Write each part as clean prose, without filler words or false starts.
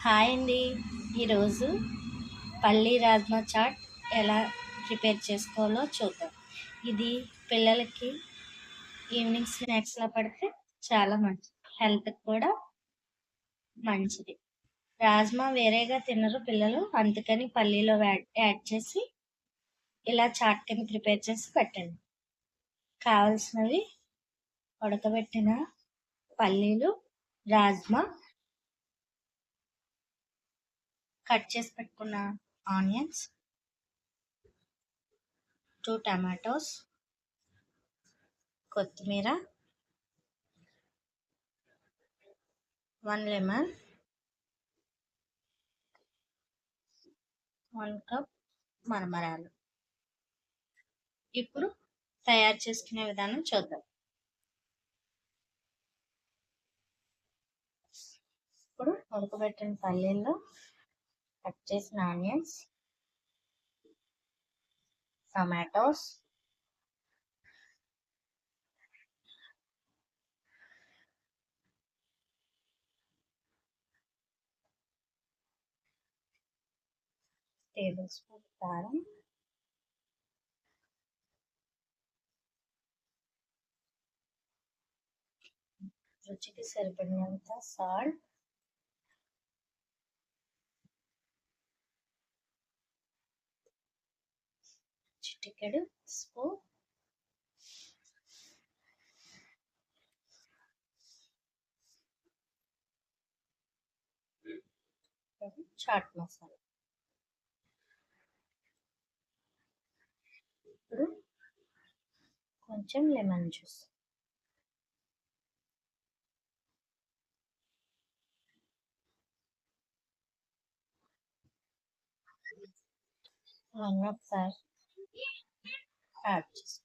Hi అండి. ఈరోజు పల్లీ రాజ్మా చాట్ ఎలా ప్రిపేర్ చేసుకోవాలో చూద్దాం. ఇది పిల్లలకి ఈవినింగ్ స్నాక్స్లా పడితే చాలా మంచిది, హెల్త్కి కూడా మంచిది. రాజ్మా వేరేగా తినరు పిల్లలు, అందుకని పల్లీలో యాడ్ చేసి ఇలా చాట్ కింద ప్రిపేర్ చేసి పెట్టండి. కావలసినవి ఉడకబెట్టిన పల్లీలు, రాజ్మా, కట్ చేసి పెట్టుకున్న ఆనియన్స్, 2 టమాటోస్, కొత్తిమీర, 1 లెమన్, 1 కప్ మరమరాలు. ఇప్పుడు తయారు చేసుకునే విధానం చూద్దాం. ఇప్పుడు ఉడకబెట్టిన పల్లీల్లో కట్ చేసిన ఆనియన్స్, టమాటోస్, టేబుల్ స్పూన్ కారం, రుచికి సరిపడినంత సాల్ట్, చిటికెడు పసుపు, చాట్ మసాలా. ఇప్పుడు కొంచెం లెమన్ జ్యూస్. ఒకసారి యాడ్ చేసి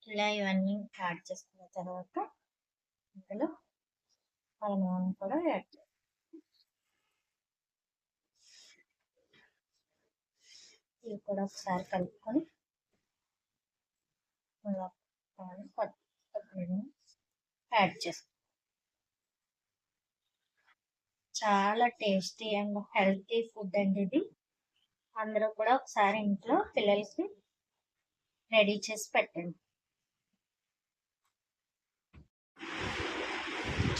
ఇలా ఇవన్నీ యాడ్ చేసుకున్న తర్వాత ఇందులో అల్లం కూడా యాడ్ చేస్తాం. ఇవి కూడా ఒకసారి కలుపుకొని యాడ్ చేస్తాం. చాలా టేస్టీ అండ్ హెల్తీ ఫుడ్ అండి ఇది. అందరూ కూడా ఒకసారి ఇంట్లో పిల్లలకి రెడీ చేసి పెట్టండి.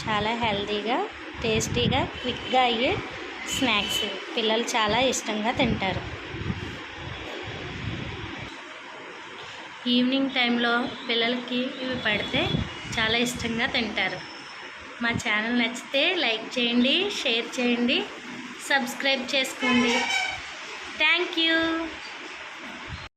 చాలా హెల్తీగా, టేస్టీగా, క్విక్గా అయ్యే స్నాక్స్. పిల్లలు చాలా ఇష్టంగా తింటారు. ఈవినింగ్ టైంలో పిల్లలకి ఇవి పెడితే చాలా ఇష్టంగా తింటారు. మా ఛానల్ నచ్చితే లైక్ చేయండి, షేర్ చేయండి, సబ్స్క్రైబ్ చేసుకోండి. Thank you.